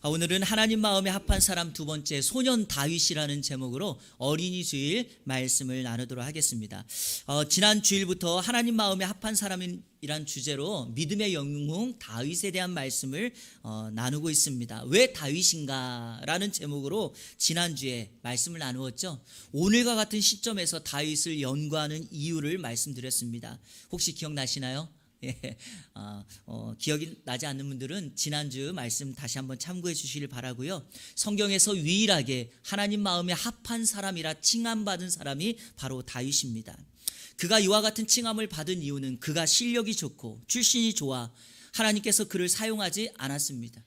오늘은 하나님 마음에 합한 사람 두 번째 소년 다윗이라는 제목으로 어린이 주일 말씀을 나누도록 하겠습니다. 지난 주일부터 하나님 마음에 합한 사람이란 주제로 믿음의 영웅 다윗에 대한 말씀을 나누고 있습니다. 왜 다윗인가 라는 제목으로 지난주에 말씀을 나누었죠. 오늘과 같은 시점에서 다윗을 연구하는 이유를 말씀드렸습니다. 혹시 기억나시나요? 기억이 나지 않는 분들은 지난주 말씀 다시 한번 참고해 주시길 바라고요. 성경에서 유일하게 하나님 마음에 합한 사람이라 칭함받은 사람이 바로 다윗입니다. 그가 이와 같은 칭함을 받은 이유는 그가 실력이 좋고 출신이 좋아 하나님께서 그를 사용하지 않았습니다.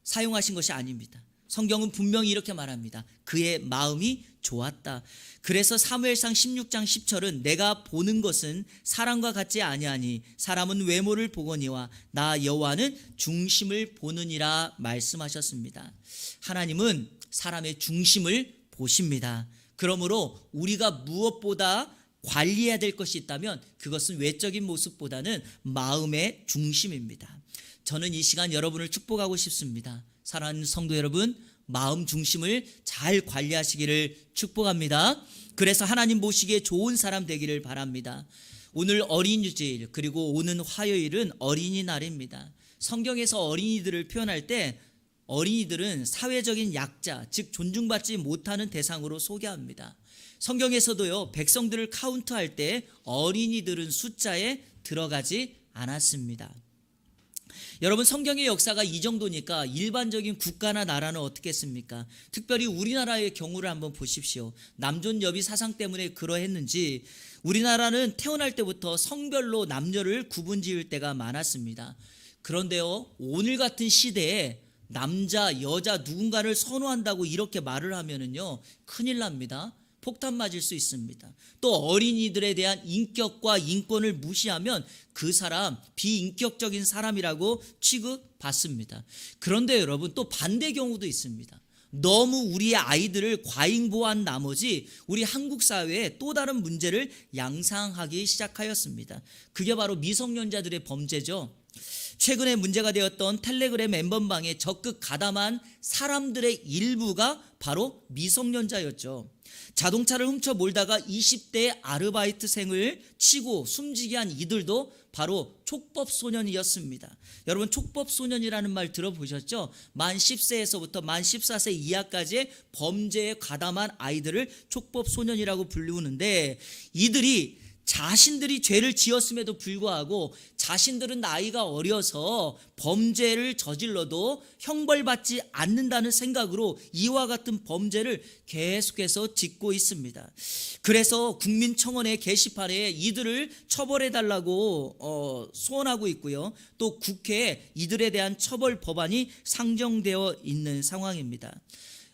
사용하신 것이 아닙니다. 성경은 분명히 이렇게 말합니다. 그의 마음이 좋았다. 그래서 사무엘상 16장 10절은 내가 보는 것은 사람과 같지 아니하니 사람은 외모를 보거니와 나 여호와는 중심을 보느니라 말씀하셨습니다. 하나님은 사람의 중심을 보십니다. 그러므로 우리가 무엇보다 관리해야 될 것이 있다면 그것은 외적인 모습보다는 마음의 중심입니다. 저는 이 시간 여러분을 축복하고 싶습니다. 사랑하는 성도 여러분, 마음 중심을 잘 관리하시기를 축복합니다. 그래서 하나님 보시기에 좋은 사람 되기를 바랍니다. 오늘 어린이주일 그리고 오는 화요일은 어린이날입니다. 성경에서 어린이들을 표현할 때 어린이들은 사회적인 약자, 즉 존중받지 못하는 대상으로 소개합니다. 성경에서도요, 백성들을 카운트할 때 어린이들은 숫자에 들어가지 않았습니다. 여러분, 성경의 역사가 이 정도니까 일반적인 국가나 나라는 어떻겠습니까? 특별히 우리나라의 경우를 한번 보십시오. 남존여비 사상 때문에 그러했는지 우리나라는 태어날 때부터 성별로 남녀를 구분지을 때가 많았습니다. 그런데요, 오늘 같은 시대에 남자, 여자 누군가를 선호한다고 이렇게 말을 하면은요, 큰일 납니다. 폭탄 맞을 수 있습니다. 또 어린이들에 대한 인격과 인권을 무시하면 그 사람 비인격적인 사람이라고 취급받습니다. 그런데 여러분, 또 반대 경우도 있습니다. 너무 우리의 아이들을 과잉보호한 나머지 우리 한국 사회에 또 다른 문제를 양상하기 시작하였습니다. 그게 바로 미성년자들의 범죄죠. 최근에 문제가 되었던 텔레그램 엠번방에 적극 가담한 사람들의 일부가 바로 미성년자였죠. 자동차를 훔쳐 몰다가 20대 아르바이트생을 치고 숨지게 한 이들도 바로 촉법소년이었습니다. 여러분, 촉법소년이라는 말 들어보셨죠? 만 10세에서부터 만 14세 이하까지의 범죄에 가담한 아이들을 촉법소년이라고 부르는데, 이들이 자신들이 죄를 지었음에도 불구하고 자신들은 나이가 어려서 범죄를 저질러도 형벌받지 않는다는 생각으로 이와 같은 범죄를 계속해서 짓고 있습니다. 그래서 국민청원의 게시판에 이들을 처벌해달라고 소원하고 있고요. 또 국회에 이들에 대한 처벌 법안이 상정되어 있는 상황입니다.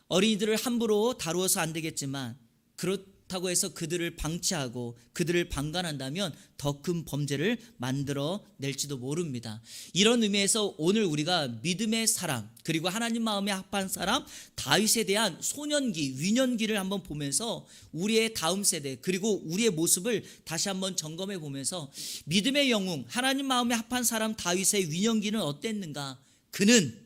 어린이들을 함부로 다루어서 안 되겠지만 그렇다고 해서 그들을 방치하고 그들을 방관한다면 더 큰 범죄를 만들어낼지도 모릅니다. 이런 의미에서 오늘 우리가 믿음의 사람 그리고 하나님 마음에 합한 사람 다윗에 대한 소년기, 위년기를 한번 보면서 우리의 다음 세대 그리고 우리의 모습을 다시 한번 점검해 보면서 믿음의 영웅, 하나님 마음에 합한 사람 다윗의 위년기는 어땠는가? 그는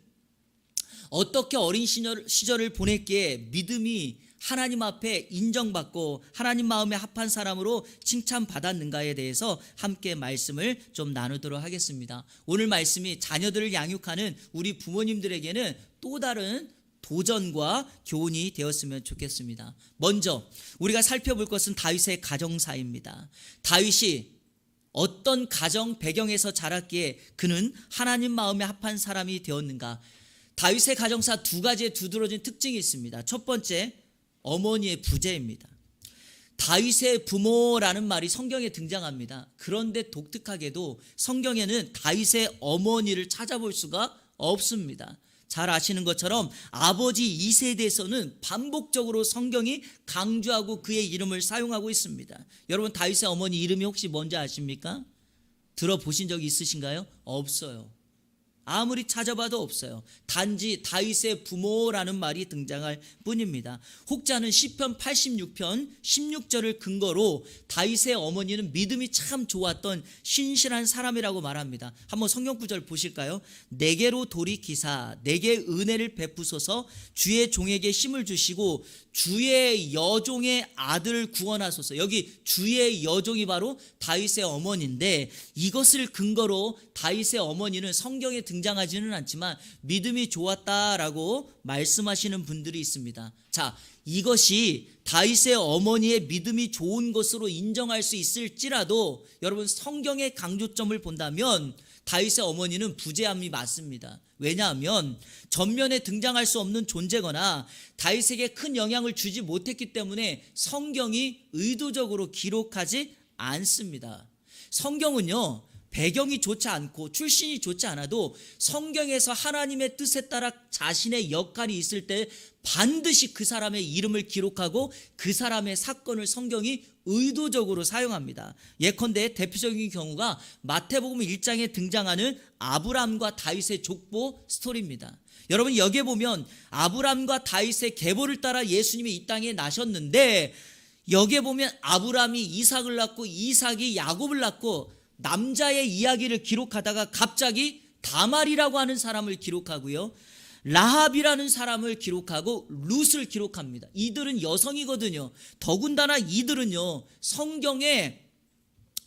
어떻게 어린 시절을 보냈기에 믿음이 하나님 앞에 인정받고 하나님 마음에 합한 사람으로 칭찬받았는가에 대해서 함께 말씀을 좀 나누도록 하겠습니다. 오늘 말씀이 자녀들을 양육하는 우리 부모님들에게는 또 다른 도전과 교훈이 되었으면 좋겠습니다. 먼저 우리가 살펴볼 것은 다윗의 가정사입니다. 다윗이 어떤 가정 배경에서 자랐기에 그는 하나님 마음에 합한 사람이 되었는가? 다윗의 가정사 두 가지의 두드러진 특징이 있습니다. 첫 번째, 어머니의 부재입니다. 다윗의 부모라는 말이 성경에 등장합니다. 그런데 독특하게도 성경에는 다윗의 어머니를 찾아볼 수가 없습니다. 잘 아시는 것처럼 아버지 이세에 대해서는 반복적으로 성경이 강조하고 그의 이름을 사용하고 있습니다. 여러분, 다윗의 어머니 이름이 혹시 뭔지 아십니까? 들어보신 적이 있으신가요? 없어요. 아무리 찾아봐도 없어요. 단지 다윗의 부모라는 말이 등장할 뿐입니다. 혹자는 시편 86편 16절을 근거로 다윗의 어머니는 믿음이 참 좋았던 신실한 사람이라고 말합니다. 한번 성경 구절 보실까요? 내게로 돌이키사 내게 은혜를 베푸소서 주의 종에게 힘을 주시고 주의 여종의 아들을 구원하소서. 여기 주의 여종이 바로 다윗의 어머니인데, 이것을 근거로 다윗의 어머니는 성경에 등장하지는 않지만 믿음이 좋았다라고 말씀하시는 분들이 있습니다. 자, 이것이 다윗의 어머니의 믿음이 좋은 것으로 인정할 수 있을지라도 여러분, 성경의 강조점을 본다면 다윗의 어머니는 부재함이 맞습니다. 왜냐하면 전면에 등장할 수 없는 존재거나 다윗에게 큰 영향을 주지 못했기 때문에 성경이 의도적으로 기록하지 않습니다. 성경은요, 배경이 좋지 않고 출신이 좋지 않아도 성경에서 하나님의 뜻에 따라 자신의 역할이 있을 때 반드시 그 사람의 이름을 기록하고 그 사람의 사건을 성경이 의도적으로 사용합니다. 예컨대 대표적인 경우가 마태복음 1장에 등장하는 아브람과 다윗의 족보 스토리입니다. 여러분, 여기에 보면 아브람과 다윗의 계보를 따라 예수님이 이 땅에 나셨는데, 여기에 보면 아브람이 이삭을 낳고 이삭이 야곱을 낳고 남자의 이야기를 기록하다가 갑자기 다말이라고 하는 사람을 기록하고요, 라합이라는 사람을 기록하고 룻을 기록합니다. 이들은 여성이거든요. 더군다나 이들은요, 성경의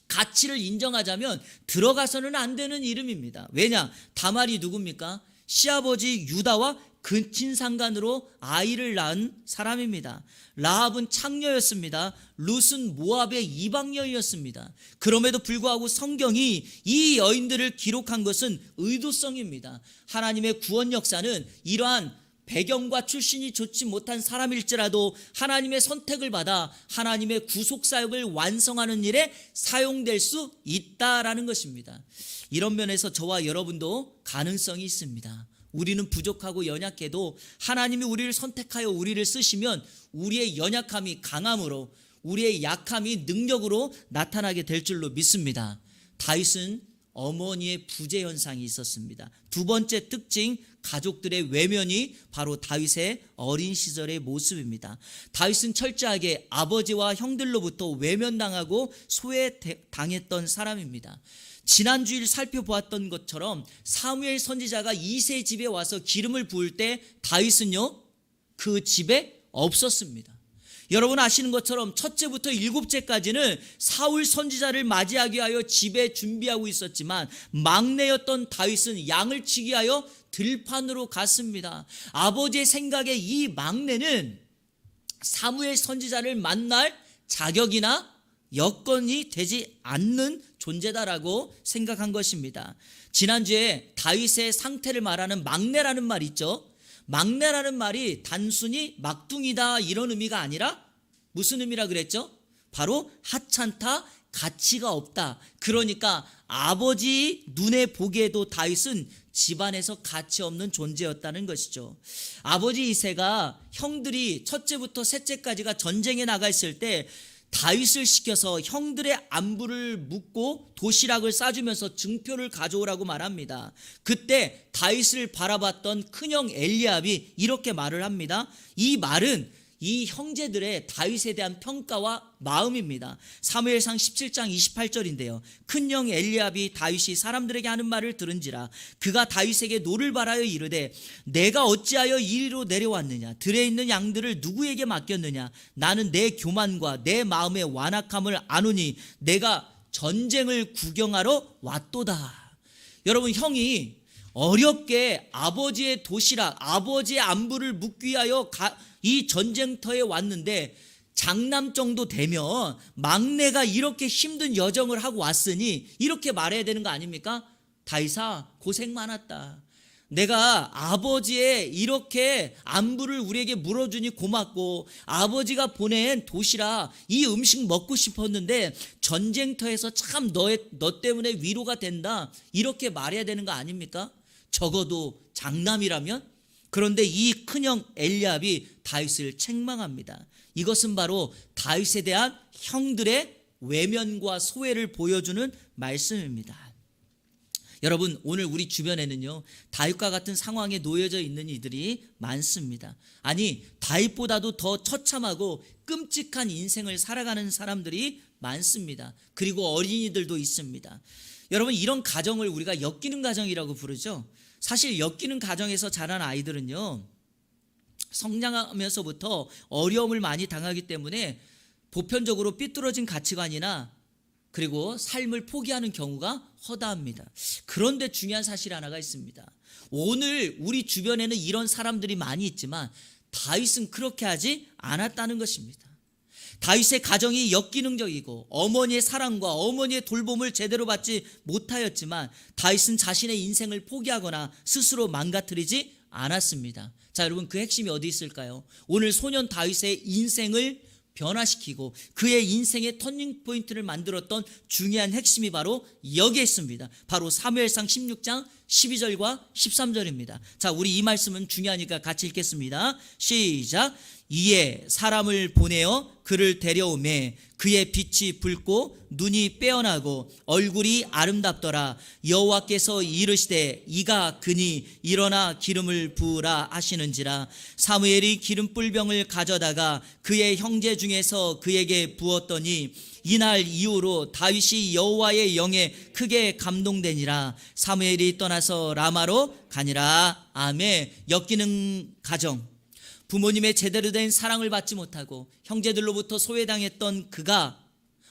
가치를 인정하자면 들어가서는 안 되는 이름입니다. 왜냐? 다말이 누굽니까? 시아버지 유다와 근친상간으로 아이를 낳은 사람입니다. 라합은 창녀였습니다. 룻은 모압의 이방여이었습니다. 그럼에도 불구하고 성경이 이 여인들을 기록한 것은 의도성입니다. 하나님의 구원 역사는 이러한 배경과 출신이 좋지 못한 사람일지라도 하나님의 선택을 받아 하나님의 구속사역을 완성하는 일에 사용될 수 있다라는 것입니다. 이런 면에서 저와 여러분도 가능성이 있습니다. 우리는 부족하고 연약해도 하나님이 우리를 선택하여 우리를 쓰시면 우리의 연약함이 강함으로, 우리의 약함이 능력으로 나타나게 될 줄로 믿습니다. 다윗은 어머니의 부재 현상이 있었습니다. 두 번째 특징, 가족들의 외면이 바로 다윗의 어린 시절의 모습입니다. 다윗은 철저하게 아버지와 형들로부터 외면당하고 소외당했던 사람입니다. 지난 주일 살펴보았던 것처럼 사무엘 선지자가 이새의 집에 와서 기름을 부을 때 다윗은요, 그 집에 없었습니다. 여러분 아시는 것처럼 첫째부터 일곱째까지는 사울 선지자를 맞이하기 위하여 집에 준비하고 있었지만 막내였던 다윗은 양을 치기 위하여 들판으로 갔습니다. 아버지의 생각에 이 막내는 사무엘 선지자를 만날 자격이나 여건이 되지 않는 존재다라고 생각한 것입니다. 지난주에 다윗의 상태를 말하는 막내라는 말 있죠. 막내라는 말이 단순히 막둥이다 이런 의미가 아니라 무슨 의미라 그랬죠? 바로 하찮다, 가치가 없다. 그러니까 아버지 눈에 보기에도 다윗은 집안에서 가치 없는 존재였다는 것이죠. 아버지 이새가 형들이 첫째부터 셋째까지가 전쟁에 나가 있을 때 다윗을 시켜서 형들의 안부를 묻고 도시락을 싸주면서 증표를 가져오라고 말합니다. 그때 다윗을 바라봤던 큰형 엘리압이 이렇게 말을 합니다. 이 말은 이 형제들의 다윗에 대한 평가와 마음입니다. 사무엘상 17장 28절인데요. 큰형 엘리압이 다윗이 사람들에게 하는 말을 들은지라 그가 다윗에게 노를 바라여 이르되 내가 어찌하여 이리로 내려왔느냐, 들에 있는 양들을 누구에게 맡겼느냐, 나는 내 교만과 내 마음의 완악함을 아노니 내가 전쟁을 구경하러 왔도다. 여러분, 형이 어렵게 아버지의 도시락, 아버지의 안부를 묻기 위하여 이 전쟁터에 왔는데 장남 정도 되면 막내가 이렇게 힘든 여정을 하고 왔으니 이렇게 말해야 되는 거 아닙니까? 다윗아, 고생 많았다. 내가 아버지의 이렇게 안부를 우리에게 물어주니 고맙고 아버지가 보낸 도시락 이 음식 먹고 싶었는데 전쟁터에서 참 너 때문에 위로가 된다, 이렇게 말해야 되는 거 아닙니까? 적어도 장남이라면. 그런데 이 큰형 엘리압이 다윗을 책망합니다. 이것은 바로 다윗에 대한 형들의 외면과 소외를 보여주는 말씀입니다. 여러분, 오늘 우리 주변에는요, 다윗과 같은 상황에 놓여져 있는 이들이 많습니다. 아니, 다윗보다도 더 처참하고 끔찍한 인생을 살아가는 사람들이 많습니다. 그리고 어린이들도 있습니다. 여러분, 이런 가정을 우리가 엮이는 가정이라고 부르죠. 사실 엮이는 가정에서 자란 아이들은요, 성장하면서부터 어려움을 많이 당하기 때문에 보편적으로 삐뚤어진 가치관이나 그리고 삶을 포기하는 경우가 허다합니다. 그런데 중요한 사실 하나가 있습니다. 오늘 우리 주변에는 이런 사람들이 많이 있지만 다윗은 그렇게 하지 않았다는 것입니다. 다윗의 가정이 역기능적이고 어머니의 사랑과 어머니의 돌봄을 제대로 받지 못하였지만 다윗은 자신의 인생을 포기하거나 스스로 망가뜨리지 않았습니다. 자, 여러분, 그 핵심이 어디 있을까요? 오늘 소년 다윗의 인생을 변화시키고 그의 인생의 터닝포인트를 만들었던 중요한 핵심이 바로 여기에 있습니다. 바로 사무엘상 16장 12절과 13절입니다. 자, 우리 이 말씀은 중요하니까 같이 읽겠습니다. 시작. 이에 사람을 보내어 그를 데려오매 그의 빛이 붉고 눈이 빼어나고 얼굴이 아름답더라. 여호와께서 이르시되 이가 그니 일어나 기름을 부으라 하시는지라. 사무엘이 기름 뿔병을 가져다가 그의 형제 중에서 그에게 부었더니 이날 이후로 다윗이 여호와의 영에 크게 감동되니라. 사무엘이 떠나서 라마로 가니라. 아멘. 엮이는 가정, 부모님의 제대로 된 사랑을 받지 못하고 형제들로부터 소외당했던 그가,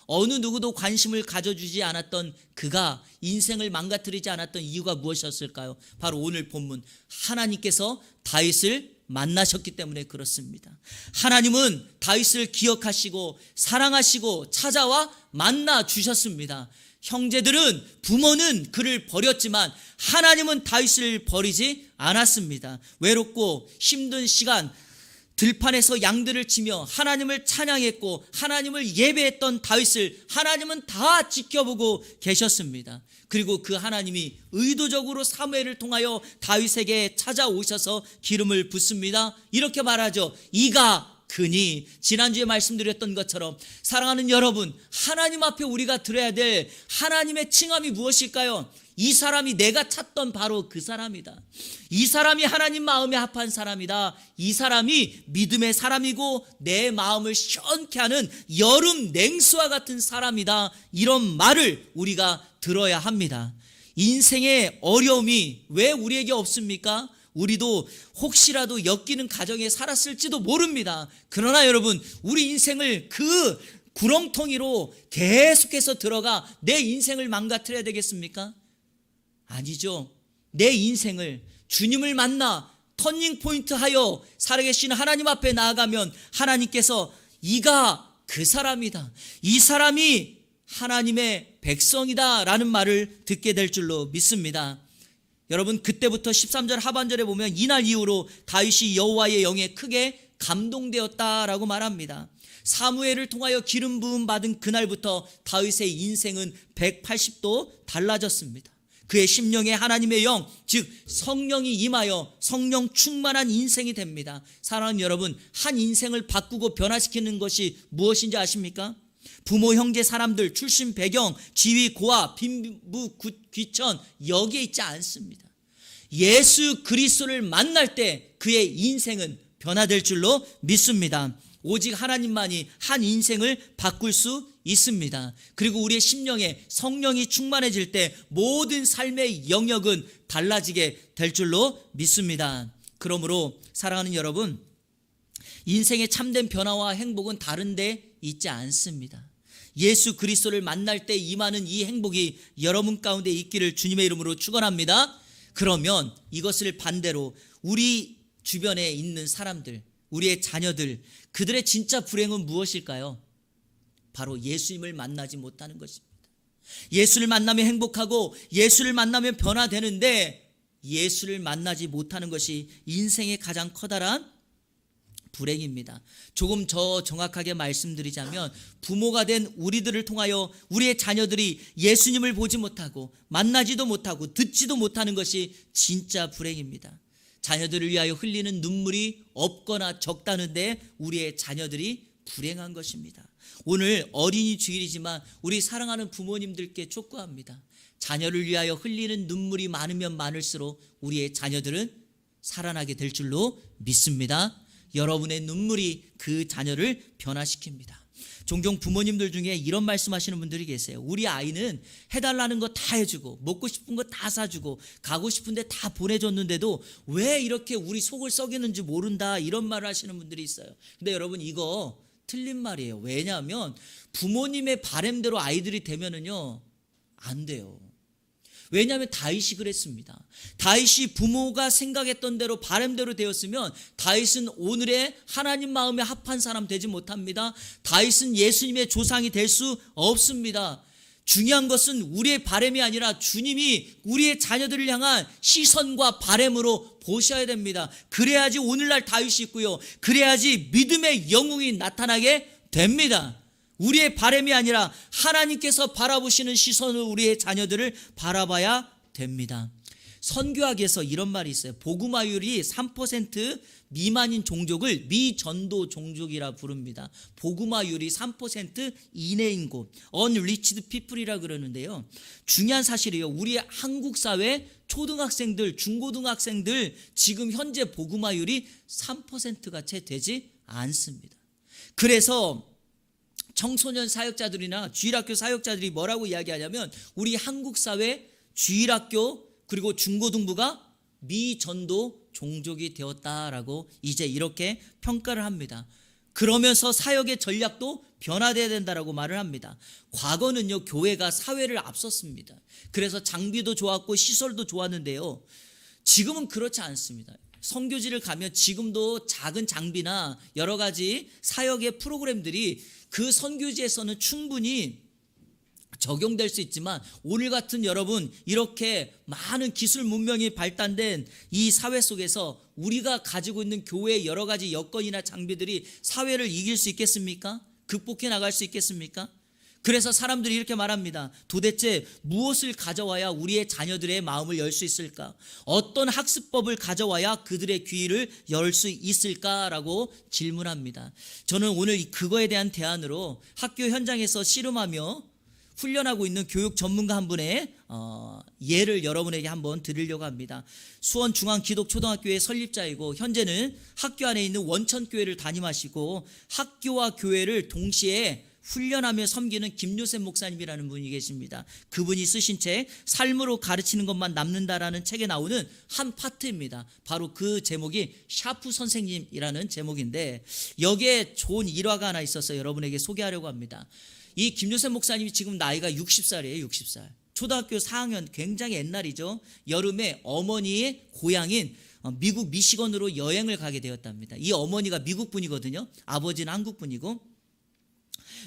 어느 누구도 관심을 가져주지 않았던 그가 인생을 망가뜨리지 않았던 이유가 무엇이었을까요? 바로 오늘 본문, 하나님께서 다윗을 만나셨기 때문에 그렇습니다. 하나님은 다윗을 기억하시고 사랑하시고 찾아와 만나 주셨습니다. 형제들은, 부모는 그를 버렸지만 하나님은 다윗을 버리지 않았습니다. 외롭고 힘든 시간, 들판에서 양들을 치며 하나님을 찬양했고 하나님을 예배했던 다윗을 하나님은 다 지켜보고 계셨습니다. 그리고 그 하나님이 의도적으로 사무엘을 통하여 다윗에게 찾아오셔서 기름을 붓습니다. 이렇게 말하죠. 이가 그니. 지난주에 말씀드렸던 것처럼 사랑하는 여러분, 하나님 앞에 우리가 드려야 될 하나님의 칭함이 무엇일까요? 이 사람이 내가 찾던 바로 그 사람이다. 이 사람이 하나님 마음에 합한 사람이다. 이 사람이 믿음의 사람이고 내 마음을 시원케 하는 여름 냉수와 같은 사람이다. 이런 말을 우리가 들어야 합니다. 인생의 어려움이 왜 우리에게 없습니까? 우리도 혹시라도 엮이는 가정에 살았을지도 모릅니다. 그러나 여러분, 우리 인생을 그 구렁텅이로 계속해서 들어가 내 인생을 망가뜨려야 되겠습니까? 아니죠. 내 인생을 주님을 만나 터닝포인트 하여 살아계신 하나님 앞에 나아가면 하나님께서 이가 그 사람이다, 이 사람이 하나님의 백성이다 라는 말을 듣게 될 줄로 믿습니다. 여러분, 그때부터 13절 하반절에 보면 이날 이후로 다윗이 여호와의 영에 크게 감동되었다라고 말합니다. 사무엘을 통하여 기름 부음 받은 그날부터 다윗의 인생은 180도 달라졌습니다. 그의 심령에 하나님의 영, 즉 성령이 임하여 성령 충만한 인생이 됩니다. 사랑하는 여러분, 한 인생을 바꾸고 변화시키는 것이 무엇인지 아십니까? 부모, 형제, 사람들, 출신, 배경, 지위, 고하, 빈부, 귀천 여기에 있지 않습니다. 예수 그리스도를 만날 때 그의 인생은 변화될 줄로 믿습니다. 오직 하나님만이 한 인생을 바꿀 수 있습니다. 그리고 우리의 심령에 성령이 충만해질 때 모든 삶의 영역은 달라지게 될 줄로 믿습니다. 그러므로 사랑하는 여러분, 인생의 참된 변화와 행복은 다른 데 있지 않습니다. 예수 그리스도를 만날 때 임하는 이 행복이 여러분 가운데 있기를 주님의 이름으로 축원합니다. 그러면 이것을 반대로 우리 주변에 있는 사람들, 우리의 자녀들, 그들의 진짜 불행은 무엇일까요? 바로 예수님을 만나지 못하는 것입니다. 예수를 만나면 행복하고 예수를 만나면 변화되는데 예수를 만나지 못하는 것이 인생의 가장 커다란 불행입니다. 조금 더 정확하게 말씀드리자면 부모가 된 우리들을 통하여 우리의 자녀들이 예수님을 보지 못하고 만나지도 못하고 듣지도 못하는 것이 진짜 불행입니다. 자녀들을 위하여 흘리는 눈물이 없거나 적다는데 우리의 자녀들이 불행한 것입니다. 오늘 어린이 주일이지만 우리 사랑하는 부모님들께 촉구합니다. 자녀를 위하여 흘리는 눈물이 많으면 많을수록 우리의 자녀들은 살아나게 될 줄로 믿습니다. 여러분의 눈물이 그 자녀를 변화시킵니다. 종종 부모님들 중에 이런 말씀하시는 분들이 계세요. 우리 아이는 해달라는 거 다 해주고 먹고 싶은 거 다 사주고 가고 싶은데 다 보내줬는데도 왜 이렇게 우리 속을 썩이는지 모른다, 이런 말을 하시는 분들이 있어요. 근데 여러분, 이거 틀린 말이에요. 왜냐하면 부모님의 바램대로 아이들이 되면은요 안 돼요. 왜냐하면 다윗이 그랬습니다. 다윗이 부모가 생각했던 대로 바람대로 되었으면 다윗은 오늘의 하나님 마음에 합한 사람 되지 못합니다. 다윗은 예수님의 조상이 될 수 없습니다. 중요한 것은 우리의 바람이 아니라 주님이 우리의 자녀들을 향한 시선과 바람으로 보셔야 됩니다. 그래야지 오늘날 다윗이 있고요, 그래야지 믿음의 영웅이 나타나게 됩니다. 우리의 바람이 아니라 하나님께서 바라보시는 시선으로 우리의 자녀들을 바라봐야 됩니다. 선교학에서 이런 말이 있어요. 복음화율이 3% 미만인 종족을 미전도 종족이라 부릅니다. 복음화율이 3% 이내인 곳, unreached people이라 그러는데요. 중요한 사실이에요. 우리 한국 사회 초등학생들, 중고등학생들 지금 현재 복음화율이 3%가 채 되지 않습니다. 그래서 청소년 사역자들이나 주일학교 사역자들이 뭐라고 이야기하냐면 우리 한국 사회 주일학교 그리고 중고등부가 미전도 종족이 되었다라고 이제 이렇게 평가를 합니다. 그러면서 사역의 전략도 변화되어야 된다라고 말을 합니다. 과거는요, 교회가 사회를 앞섰습니다. 그래서 장비도 좋았고 시설도 좋았는데요, 지금은 그렇지 않습니다. 선교지를 가면 지금도 작은 장비나 여러 가지 사역의 프로그램들이 그 선교지에서는 충분히 적용될 수 있지만, 오늘 같은 여러분 이렇게 많은 기술 문명이 발달된 이 사회 속에서 우리가 가지고 있는 교회의 여러 가지 여건이나 장비들이 사회를 이길 수 있겠습니까? 극복해 나갈 수 있겠습니까? 그래서 사람들이 이렇게 말합니다. 도대체 무엇을 가져와야 우리의 자녀들의 마음을 열 수 있을까? 어떤 학습법을 가져와야 그들의 귀를 열 수 있을까라고 질문합니다. 저는 오늘 그거에 대한 대안으로 학교 현장에서 씨름하며 훈련하고 있는 교육 전문가 한 분의 예를 여러분에게 한번 드리려고 합니다. 수원중앙기독초등학교의 설립자이고 현재는 학교 안에 있는 원천교회를 담임하시고 학교와 교회를 동시에 훈련하며 섬기는 김요셉 목사님이라는 분이 계십니다. 그분이 쓰신 책 삶으로 가르치는 것만 남는다라는 책에 나오는 한 파트입니다. 바로 그 제목이 샤프 선생님이라는 제목인데, 여기에 좋은 일화가 하나 있어서 여러분에게 소개하려고 합니다. 이 김요셉 목사님이 지금 나이가 60살이에요. 60살. 초등학교 4학년, 굉장히 옛날이죠. 여름에 어머니의 고향인 미국 미시건으로 여행을 가게 되었답니다. 이 어머니가 미국 분이거든요. 아버지는 한국 분이고,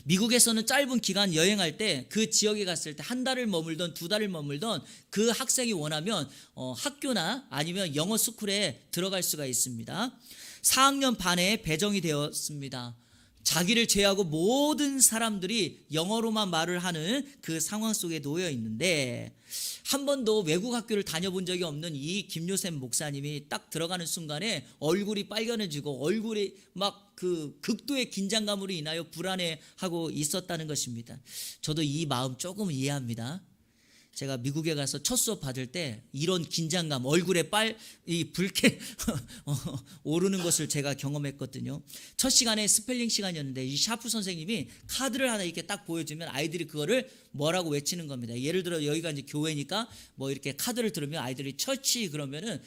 미국에서는 짧은 기간 여행할 때 그 지역에 갔을 때 한 달을 머물던 두 달을 머물던 그 학생이 원하면 학교나 아니면 영어 스쿨에 들어갈 수가 있습니다. 4학년 반에 배정이 되었습니다. 자기를 제외하고 모든 사람들이 영어로만 말을 하는 그 상황 속에 놓여 있는데, 한 번도 외국 학교를 다녀본 적이 없는 이 김요셉 목사님이 딱 들어가는 순간에 얼굴이 빨개지고 얼굴이 막 그 극도의 긴장감으로 인하여 불안해하고 있었다는 것입니다. 저도 이 마음 조금 이해합니다. 제가 미국에 가서 첫 수업 받을 때 이런 긴장감, 얼굴에 이 붉게 오르는 것을 제가 경험했거든요. 첫 시간에 스펠링 시간이었는데 이 샤프 선생님이 카드를 하나 이렇게 딱 보여주면 아이들이 그거를 뭐라고 외치는 겁니다. 예를 들어 여기가 이제 교회니까 뭐 이렇게 카드를 들으면 아이들이 처치 그러면은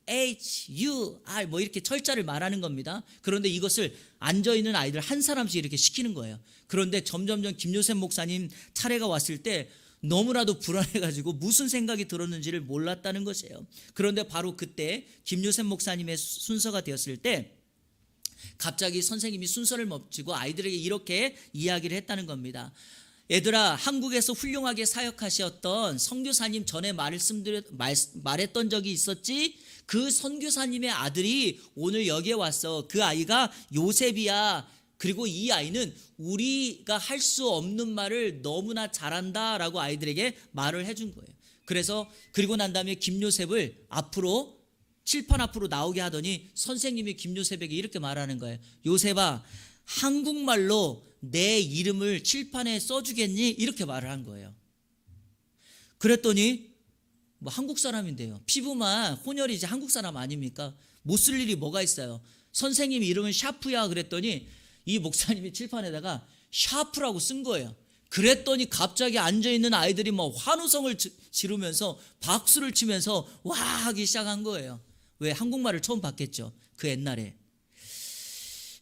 CHUR 뭐 이렇게 철자를 말하는 겁니다. 그런데 이것을 앉아있는 아이들 한 사람씩 이렇게 시키는 거예요. 그런데 점점점 김요셉 목사님 차례가 왔을 때 너무나도 불안해가지고 무슨 생각이 들었는지를 몰랐다는 것이에요. 그런데 바로 그때 김요셉 목사님의 순서가 되었을 때 갑자기 선생님이 순서를 멈추고 아이들에게 이렇게 이야기를 했다는 겁니다. 얘들아, 한국에서 훌륭하게 사역하셨던 선교사님 전에 말했던 적이 있었지? 그 선교사님의 아들이 오늘 여기에 왔어. 그 아이가 요셉이야. 그리고 이 아이는 우리가 할 수 없는 말을 너무나 잘한다라고 아이들에게 말을 해준 거예요. 그래서 그리고 난 다음에 김요셉을 앞으로 칠판 앞으로 나오게 하더니 선생님이 김요셉에게 이렇게 말하는 거예요. 요셉아, 한국말로 내 이름을 칠판에 써주겠니? 이렇게 말을 한 거예요. 그랬더니 뭐 한국 사람인데요. 피부만 혼혈이 이제 한국 사람 아닙니까? 못 쓸 일이 뭐가 있어요. 선생님 이름은 샤프야 그랬더니 이 목사님이 칠판에다가 샤프라고 쓴 거예요. 그랬더니 갑자기 앉아있는 아이들이 뭐 환호성을 지르면서 박수를 치면서 와 하기 시작한 거예요. 왜? 한국말을 처음 봤겠죠. 그 옛날에.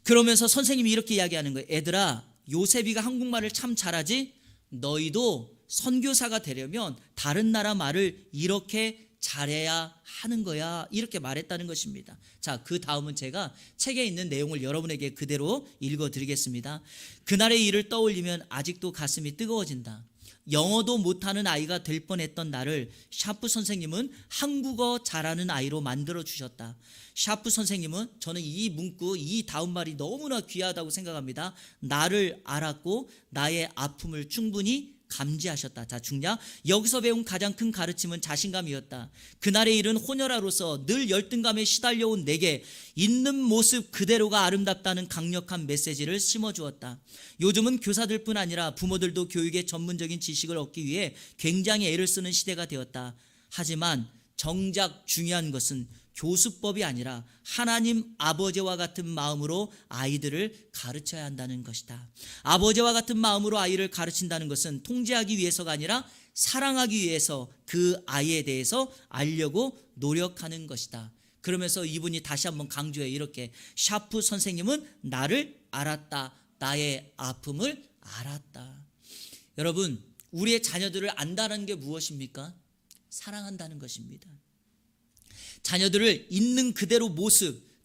그러면서 선생님이 이렇게 이야기하는 거예요. 애들아, 요셉이가 한국말을 참 잘하지? 너희도 선교사가 되려면 다른 나라 말을 이렇게 잘해야 하는 거야. 이렇게 말했다는 것입니다. 자, 그 다음은 제가 책에 있는 내용을 여러분에게 그대로 읽어드리겠습니다. 그날의 일을 떠올리면 아직도 가슴이 뜨거워진다. 영어도 못하는 아이가 될 뻔했던 나를 샤프 선생님은 한국어 잘하는 아이로 만들어주셨다. 샤프 선생님은, 저는 이 문구, 이 다음 말이 너무나 귀하다고 생각합니다. 나를 알았고 나의 아픔을 충분히 감지하셨다. 자, 중략. 여기서 배운 가장 큰 가르침은 자신감이었다. 그날의 일은 혼혈아로서 늘 열등감에 시달려온 내게 있는 모습 그대로가 아름답다는 강력한 메시지를 심어주었다. 요즘은 교사들뿐 아니라 부모들도 교육의 전문적인 지식을 얻기 위해 굉장히 애를 쓰는 시대가 되었다. 하지만 정작 중요한 것은 교수법이 아니라 하나님 아버지와 같은 마음으로 아이들을 가르쳐야 한다는 것이다. 아버지와 같은 마음으로 아이를 가르친다는 것은 통제하기 위해서가 아니라 사랑하기 위해서 그 아이에 대해서 알려고 노력하는 것이다. 그러면서 이분이 다시 한번 강조해 이렇게, 샤프 선생님은 나를 알았다. 나의 아픔을 알았다. 여러분, 우리의 자녀들을 안다는 게 무엇입니까? 사랑한다는 것입니다. 자녀들을 있는 그대로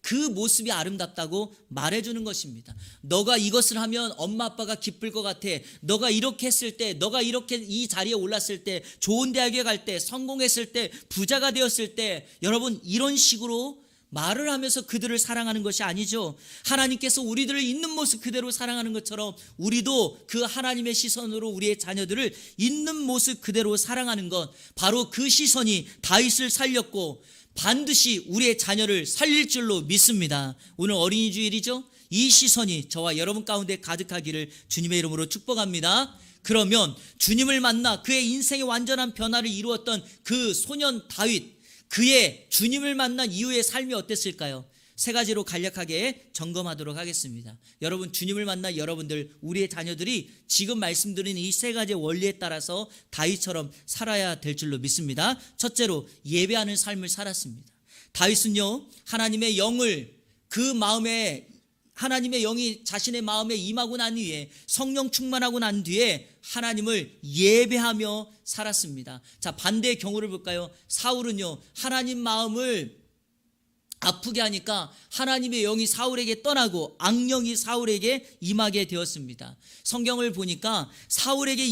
그 모습이 아름답다고 말해주는 것입니다. 너가 이것을 하면 엄마 아빠가 기쁠 것 같아. 너가 이렇게 했을 때, 너가 이렇게 이 자리에 올랐을 때, 좋은 대학에 갈 때, 성공했을 때, 부자가 되었을 때, 여러분 이런 식으로 말을 하면서 그들을 사랑하는 것이 아니죠. 하나님께서 우리들을 있는 모습 그대로 사랑하는 것처럼 우리도 그 하나님의 시선으로 우리의 자녀들을 있는 모습 그대로 사랑하는 것, 바로 그 시선이 다윗을 살렸고 반드시 우리의 자녀를 살릴 줄로 믿습니다. 오늘 어린이 주일이죠. 이 시선이 저와 여러분 가운데 가득하기를 주님의 이름으로 축복합니다. 그러면 주님을 만나 그의 인생의 완전한 변화를 이루었던 그 소년 다윗, 그의 주님을 만난 이후의 삶이 어땠을까요? 세 가지로 간략하게 점검하도록 하겠습니다. 여러분, 주님을 만난 여러분들, 우리의 자녀들이 지금 말씀드린 이 세 가지 원리에 따라서 다윗처럼 살아야 될 줄로 믿습니다. 첫째로, 예배하는 삶을 살았습니다. 다윗은요, 하나님의 영을 하나님의 영이 자신의 마음에 임하고 난 뒤에, 성령 충만하고 난 뒤에 하나님을 예배하며 살았습니다. 자, 반대의 경우를 볼까요? 사울은요, 하나님 마음을 아프게 하니까 하나님의 영이 사울에게 떠나고 악령이 사울에게 임하게 되었습니다. 성경을 보니까 사울에게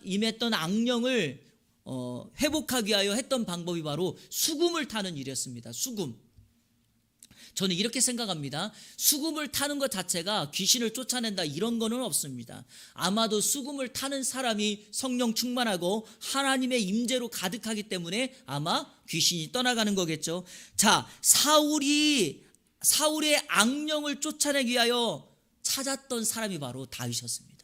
임했던 악령을 회복하기 위하여 했던 방법이 바로 수금을 타는 일이었습니다. 수금. 저는 이렇게 생각합니다. 수금을 타는 것 자체가 귀신을 쫓아낸다 이런 거는 없습니다. 아마도 수금을 타는 사람이 성령 충만하고 하나님의 임재로 가득하기 때문에 아마 귀신이 떠나가는 거겠죠. 자, 사울의 악령을 쫓아내기 위하여 찾았던 사람이 바로 다윗이었습니다.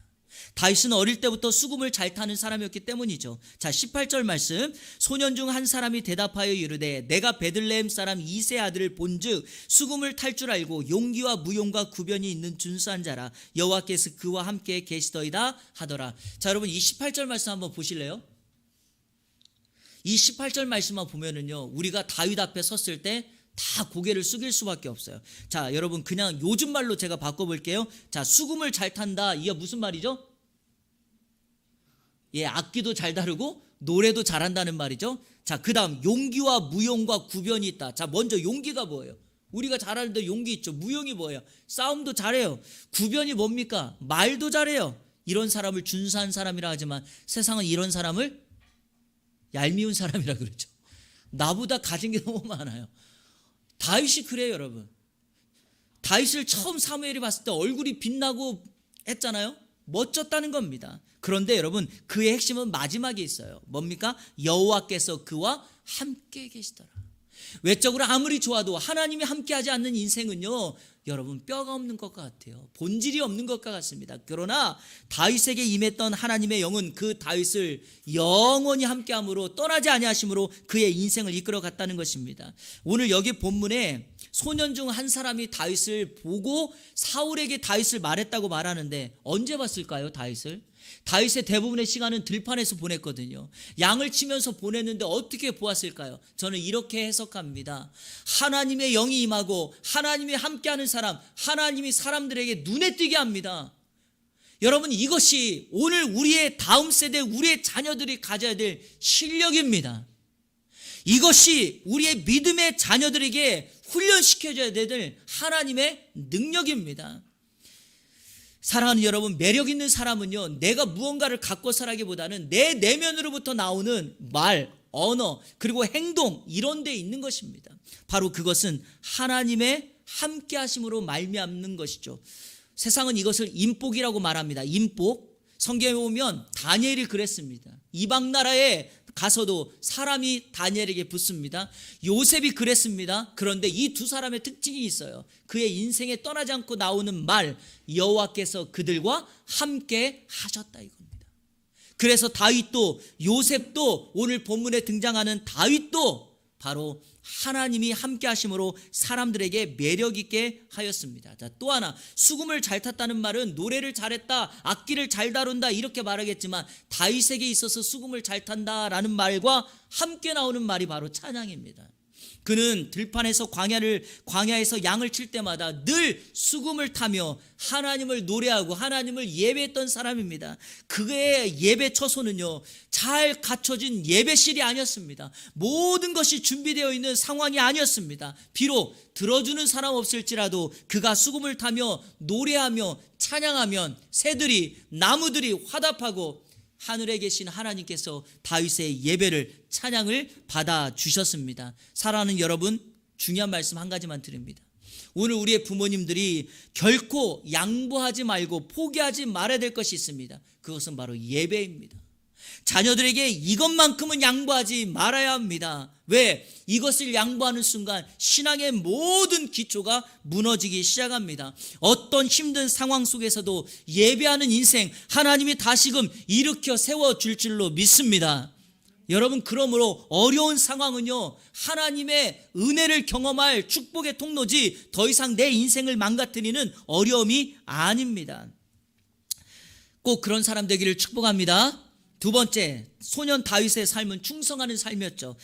다윗은 어릴 때부터 수금을 잘 타는 사람이었기 때문이죠. 자, 18절 말씀. 소년 중 한 사람이 대답하여 이르되 내가 베들레헴 사람 이세 아들을 본즉 수금을 탈 줄 알고 용기와 무용과 구변이 있는 준수한 자라. 여호와께서 그와 함께 계시더이다 하더라. 자, 여러분 이 18절 말씀 한번 보실래요? 이 18절 말씀만 보면은요, 우리가 다윗 앞에 섰을 때 다 고개를 숙일 수밖에 없어요. 자, 여러분 그냥 요즘 말로 제가 바꿔볼게요. 자, 수금을 잘 탄다, 이게 무슨 말이죠? 예, 악기도 잘 다루고 노래도 잘한다는 말이죠. 자, 그 다음 용기와 무용과 구변이 있다. 자, 먼저 용기가 뭐예요? 우리가 잘하는데 용기 있죠. 무용이 뭐예요? 싸움도 잘해요. 구변이 뭡니까? 말도 잘해요. 이런 사람을 준수한 사람이라 하지만 세상은 이런 사람을 얄미운 사람이라 그러죠. 나보다 가진 게 너무 많아요. 다윗이 그래요, 여러분. 다윗을 처음 사무엘이 봤을 때 얼굴이 빛나고 했잖아요. 멋졌다는 겁니다. 그런데 여러분, 그의 핵심은 마지막에 있어요. 뭡니까? 여호와께서 그와 함께 계시더라. 외적으로 아무리 좋아도 하나님이 함께하지 않는 인생은요, 여러분 뼈가 없는 것 같아요. 본질이 없는 것 같습니다. 그러나 다윗에게 임했던 하나님의 영은 그 다윗을 영원히 함께함으로 떠나지 아니하심으로 그의 인생을 이끌어 갔다는 것입니다. 오늘 여기 본문에 소년 중 한 사람이 다윗을 보고 사울에게 다윗을 말했다고 말하는데 언제 봤을까요, 다윗을? 다윗의 대부분의 시간은 들판에서 보냈거든요. 양을 치면서 보냈는데 어떻게 보았을까요? 저는 이렇게 해석합니다. 하나님의 영이 임하고 하나님이 함께하는 사람, 하나님이 사람들에게 눈에 띄게 합니다. 여러분, 이것이 오늘 우리의 다음 세대, 우리의 자녀들이 가져야 될 실력입니다. 이것이 우리의 믿음의 자녀들에게 훈련시켜줘야 될 하나님의 능력입니다. 사랑하는 여러분, 매력 있는 사람은요, 내가 무언가를 갖고 살아기보다는 내 내면으로부터 나오는 말, 언어, 그리고 행동, 이런 데 있는 것입니다. 바로 그것은 하나님의 함께 하심으로 말미암는 것이죠. 세상은 이것을 인복이라고 말합니다. 인복. 성경에 보면 다니엘이 그랬습니다. 이방 나라에 가서도 사람이 다니엘에게 붙습니다. 요셉이 그랬습니다. 그런데 이 두 사람의 특징이 있어요. 그의 인생에 떠나지 않고 나오는 말, 여호와께서 그들과 함께 하셨다 이겁니다. 그래서 다윗도, 요셉도, 오늘 본문에 등장하는 다윗도 바로 하나님이 함께 하심으로 사람들에게 매력 있게 하였습니다. 자, 또 하나, 수금을 잘 탔다는 말은 노래를 잘했다, 악기를 잘 다룬다 이렇게 말하겠지만 다윗에게 있어서 수금을 잘 탄다라는 말과 함께 나오는 말이 바로 찬양입니다. 그는 들판에서 광야에서 양을 칠 때마다 늘 수금을 타며 하나님을 노래하고 하나님을 예배했던 사람입니다. 그의 예배 처소는요, 잘 갖춰진 예배실이 아니었습니다. 모든 것이 준비되어 있는 상황이 아니었습니다. 비록 들어주는 사람 없을지라도 그가 수금을 타며 노래하며 찬양하면 새들이, 나무들이 화답하고 하늘에 계신 하나님께서 다윗의 예배를, 찬양을 받아주셨습니다. 사랑하는 여러분, 중요한 말씀 한 가지만 드립니다. 오늘 우리의 부모님들이 결코 양보하지 말고 포기하지 말아야 될 것이 있습니다. 그것은 바로 예배입니다. 자녀들에게 이것만큼은 양보하지 말아야 합니다. 왜? 이것을 양보하는 순간 신앙의 모든 기초가 무너지기 시작합니다. 어떤 힘든 상황 속에서도 예배하는 인생 하나님이 다시금 일으켜 세워줄 줄로 믿습니다. 여러분, 그러므로 어려운 상황은요, 하나님의 은혜를 경험할 축복의 통로지 더 이상 내 인생을 망가뜨리는 어려움이 아닙니다. 꼭 그런 사람 되기를 축복합니다. 두 번째, 소년 다윗의 삶은 충성하는 삶이었죠.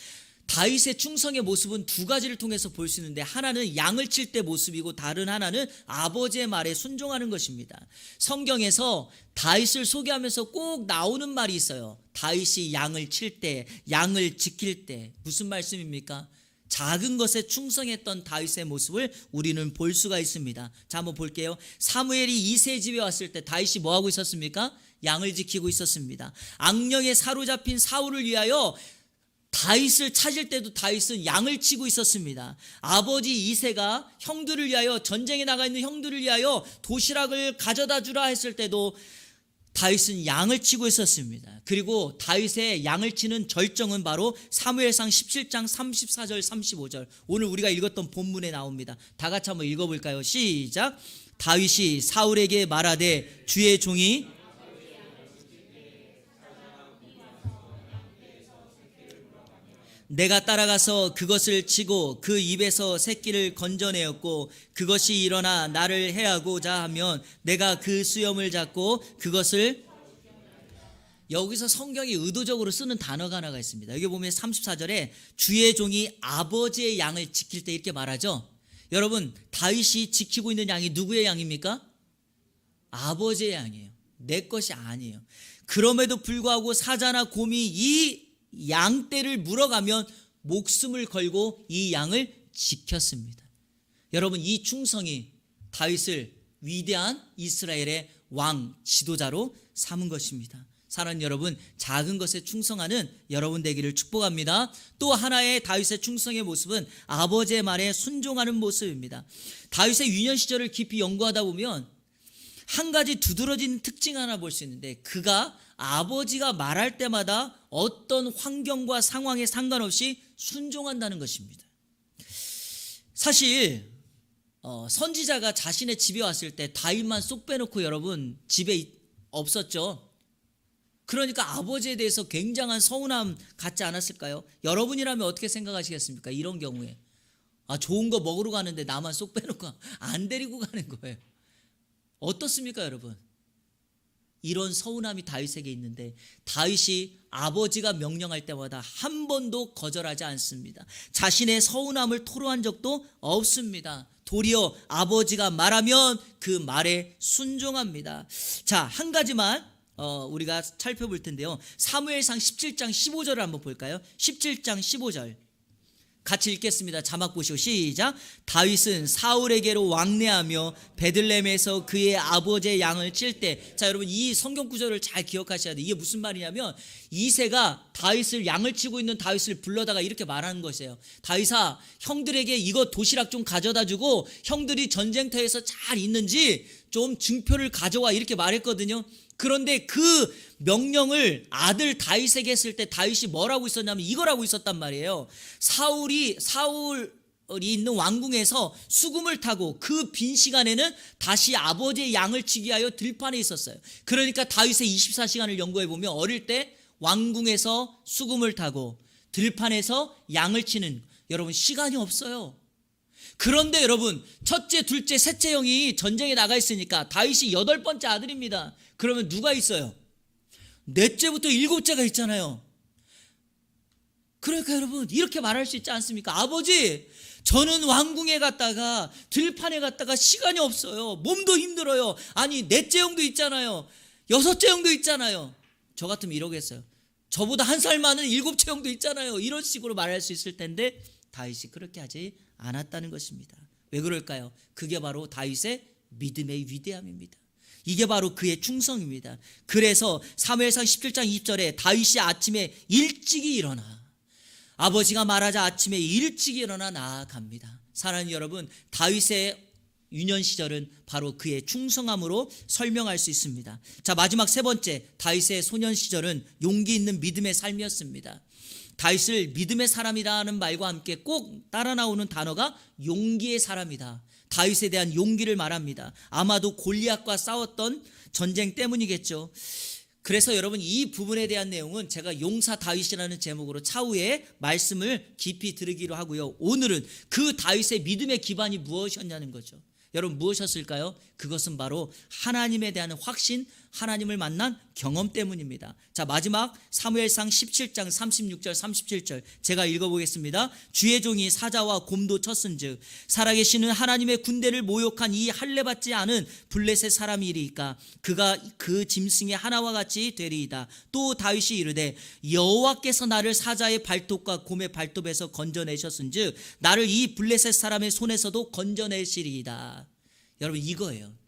다윗의 충성의 모습은 두 가지를 통해서 볼 수 있는데, 하나는 양을 칠 때 모습이고 다른 하나는 아버지의 말에 순종하는 것입니다. 성경에서 다윗을 소개하면서 꼭 나오는 말이 있어요. 다윗이 양을 칠 때, 양을 지킬 때. 무슨 말씀입니까? 작은 것에 충성했던 다윗의 모습을 우리는 볼 수가 있습니다. 자, 한번 볼게요. 사무엘이 이새의 집에 왔을 때 다윗이 뭐하고 있었습니까? 양을 지키고 있었습니다. 악령에 사로잡힌 사울을 위하여 다윗을 찾을 때도 다윗은 양을 치고 있었습니다. 아버지 이새가 형들을 위하여, 전쟁에 나가 있는 형들을 위하여 도시락을 가져다 주라 했을 때도 다윗은 양을 치고 있었습니다. 그리고 다윗의 양을 치는 절정은 바로 사무엘상 17장 34절 35절, 오늘 우리가 읽었던 본문에 나옵니다. 다 같이 한번 읽어볼까요? 시작. 다윗이 사울에게 말하되 주의 종이 내가 따라가서 그것을 치고 그 입에서 새끼를 건져내었고 그것이 일어나 나를 해하고자 하면 내가 그 수염을 잡고 그것을, 여기서 성경이 의도적으로 쓰는 단어가 하나가 있습니다. 여기 보면 34절에 주의 종이 아버지의 양을 지킬 때 이렇게 말하죠. 여러분, 다윗이 지키고 있는 양이 누구의 양입니까? 아버지의 양이에요. 내 것이 아니에요. 그럼에도 불구하고 사자나 곰이 이 양떼를 물어가면 목숨을 걸고 이 양을 지켰습니다. 여러분, 이 충성이 다윗을 위대한 이스라엘의 왕, 지도자로 삼은 것입니다. 사랑하는 여러분, 작은 것에 충성하는 여러분 되기를 축복합니다. 또 하나의 다윗의 충성의 모습은 아버지의 말에 순종하는 모습입니다. 다윗의 유년 시절을 깊이 연구하다 보면 한 가지 두드러진 특징 하나 볼 수 있는데, 그가 아버지가 말할 때마다 어떤 환경과 상황에 상관없이 순종한다는 것입니다. 사실 선지자가 자신의 집에 왔을 때 다윗만 쏙 빼놓고 여러분 집에 없었죠. 그러니까 아버지에 대해서 굉장한 서운함 갖지 않았을까요? 여러분이라면 어떻게 생각하시겠습니까? 이런 경우에 좋은 거 먹으러 가는데 나만 쏙 빼놓고 안 데리고 가는 거예요. 어떻습니까 여러분? 이런 서운함이 다윗에게 있는데 다윗이 아버지가 명령할 때마다 한 번도 거절하지 않습니다. 자신의 서운함을 토로한 적도 없습니다. 도리어 아버지가 말하면 그 말에 순종합니다. 자, 한 가지만 우리가 살펴볼 텐데요. 사무엘상 17장 15절을 한번 볼까요? 17장 15절 같이 읽겠습니다. 자막 보시고 시작. 다윗은 사울에게로 왕래하며 베들레헴에서 그의 아버지의 양을 칠 때, 자 여러분 이 성경 구절을 잘 기억하셔야 돼요. 이게 무슨 말이냐면 이새가 다윗을 양을 치고 있는 다윗을 불러다가 이렇게 말하는 것이에요. 다윗아, 형들에게 이거 도시락 좀 가져다 주고 형들이 전쟁터에서 잘 있는지 좀 증표를 가져와, 이렇게 말했거든요. 그런데 그 명령을 아들 다윗에게 했을 때 다윗이 뭐라고 있었냐면 이걸 하고 있었단 말이에요. 사울이 있는 왕궁에서 수금을 타고 그 빈 시간에는 다시 아버지의 양을 치기 위하여 들판에 있었어요. 그러니까 다윗의 24시간을 연구해 보면 어릴 때 왕궁에서 수금을 타고 들판에서 양을 치는, 여러분 시간이 없어요. 그런데 여러분 첫째, 둘째, 셋째 형이 전쟁에 나가 있으니까 다윗이 8번째 아들입니다. 그러면 누가 있어요? 넷째부터 7째가 있잖아요. 그러니까 여러분 이렇게 말할 수 있지 않습니까? 아버지, 저는 왕궁에 갔다가 들판에 갔다가 시간이 없어요. 몸도 힘들어요. 아니 넷째 형도 있잖아요. 6째 형도 있잖아요. 저 같으면 이러겠어요. 저보다 한 살 많은 7째 형도 있잖아요. 이런 식으로 말할 수 있을 텐데 다윗이 그렇게 하지 않았다는 것입니다. 왜 그럴까요? 그게 바로 다윗의 믿음의 위대함입니다. 이게 바로 그의 충성입니다. 그래서 사무엘상 17장 20절에 다윗이 아침에 일찍이 일어나, 아버지가 말하자 아침에 일찍 일어나 나아갑니다. 사랑하는 여러분, 다윗의 유년 시절은 바로 그의 충성함으로 설명할 수 있습니다. 자, 마지막 세 번째, 다윗의 소년 시절은 용기 있는 믿음의 삶이었습니다. 다윗을 믿음의 사람이라는 말과 함께 꼭 따라 나오는 단어가 용기의 사람이다. 다윗에 대한 용기를 말합니다. 아마도 골리앗과 싸웠던 전쟁 때문이겠죠. 그래서 여러분 이 부분에 대한 내용은 제가 용사 다윗이라는 제목으로 차후에 말씀을 깊이 들으기로 하고요. 오늘은 그 다윗의 믿음의 기반이 무엇이었냐는 거죠. 여러분 무엇이었을까요? 그것은 바로 하나님에 대한 확신, 하나님을 만난 경험 때문입니다. 자, 마지막 사무엘상 17장 36절 37절 제가 읽어보겠습니다. 주의 종이 사자와 곰도 쳤은즉 살아계시는 하나님의 군대를 모욕한 이 할례받지 않은 블레셋 사람이리까 그가 그 짐승의 하나와 같이 되리이다. 또 다윗이 이르되 여호와께서 나를 사자의 발톱과 곰의 발톱에서 건져내셨은즉 나를 이 블레셋 사람의 손에서도 건져내시리이다. 여러분 이거예요.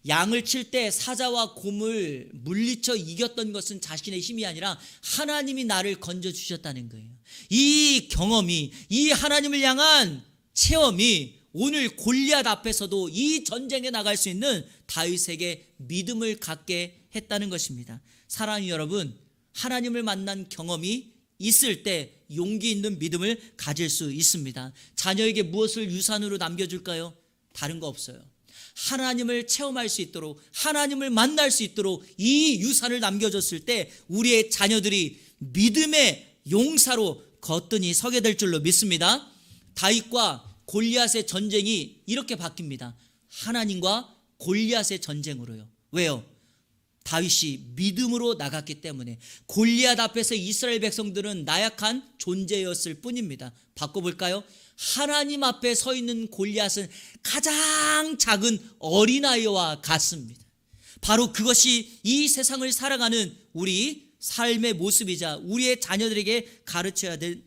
양을 칠 때 사자와 곰을 물리쳐 이겼던 것은 자신의 힘이 아니라 하나님이 나를 건져주셨다는 거예요. 이 경험이, 이 하나님을 향한 체험이 오늘 골리앗 앞에서도 이 전쟁에 나갈 수 있는 다윗에게 믿음을 갖게 했다는 것입니다. 사랑하는 여러분, 하나님을 만난 경험이 있을 때 용기 있는 믿음을 가질 수 있습니다. 자녀에게 무엇을 유산으로 남겨줄까요? 다른 거 없어요. 하나님을 체험할 수 있도록, 하나님을 만날 수 있도록 이 유산을 남겨줬을 때 우리의 자녀들이 믿음의 용사로 거뜬히 서게 될 줄로 믿습니다. 다윗과 골리앗의 전쟁이 이렇게 바뀝니다. 하나님과 골리앗의 전쟁으로요. 왜요? 다윗이 믿음으로 나갔기 때문에. 골리앗 앞에서 이스라엘 백성들은 나약한 존재였을 뿐입니다. 바꿔볼까요? 하나님 앞에 서 있는 골리앗은 가장 작은 어린아이와 같습니다. 바로 그것이 이 세상을 살아가는 우리 삶의 모습이자 우리의 자녀들에게 가르쳐야 되는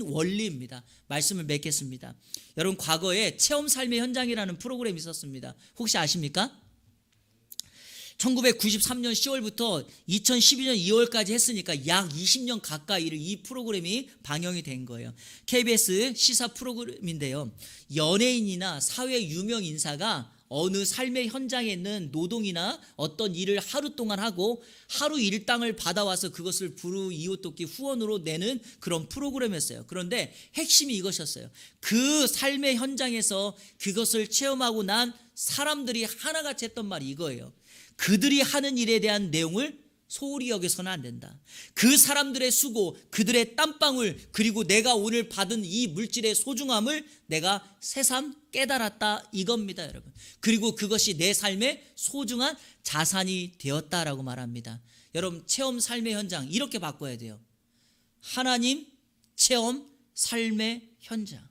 원리입니다. 말씀을 맺겠습니다. 여러분 과거에 체험 삶의 현장이라는 프로그램이 있었습니다. 혹시 아십니까? 1993년 10월부터 2012년 2월까지 했으니까 약 20년 가까이를 이 프로그램이 방영이 된 거예요. KBS 시사 프로그램인데요. 연예인이나 사회 유명 인사가 어느 삶의 현장에 있는 노동이나 어떤 일을 하루 동안 하고 하루 일당을 받아와서 그것을 불우이웃돕기 후원으로 내는 그런 프로그램이었어요. 그런데 핵심이 이것이었어요. 그 삶의 현장에서 그것을 체험하고 난 사람들이 하나같이 했던 말이 이거예요. 그들이 하는 일에 대한 내용을 소홀히 여겨서는 안 된다. 그 사람들의 수고, 그들의 땀방울, 그리고 내가 오늘 받은 이 물질의 소중함을 내가 새삼 깨달았다 이겁니다, 여러분. 그리고 그것이 내 삶의 소중한 자산이 되었다라고 말합니다. 여러분, 체험 삶의 현장 이렇게 바꿔야 돼요. 하나님 체험 삶의 현장.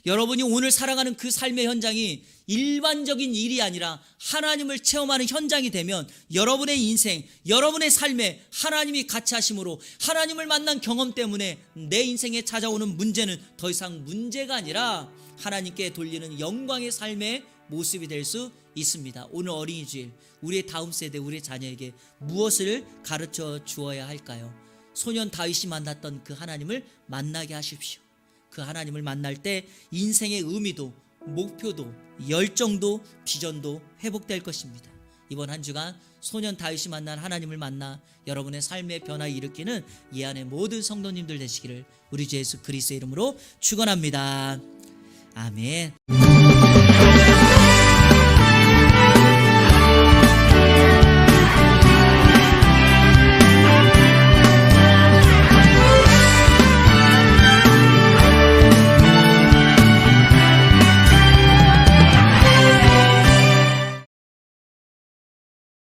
여러분이 오늘 살아가는 그 삶의 현장이 일반적인 일이 아니라 하나님을 체험하는 현장이 되면 여러분의 인생, 여러분의 삶에 하나님이 같이 하심으로 하나님을 만난 경험 때문에 내 인생에 찾아오는 문제는 더 이상 문제가 아니라 하나님께 돌리는 영광의 삶의 모습이 될 수 있습니다. 오늘 어린이 주일, 우리의 다음 세대, 우리의 자녀에게 무엇을 가르쳐 주어야 할까요? 소년 다윗이 만났던 그 하나님을 만나게 하십시오. 그 하나님을 만날 때 인생의 의미도 목표도 열정도 비전도 회복될 것입니다. 이번 한 주간 소년 다윗이 만난 하나님을 만나 여러분의 삶의 변화를 일으키는 이 안의 모든 성도님들 되시기를 우리 주 예수 그리스도의 이름으로 축원합니다. 아멘.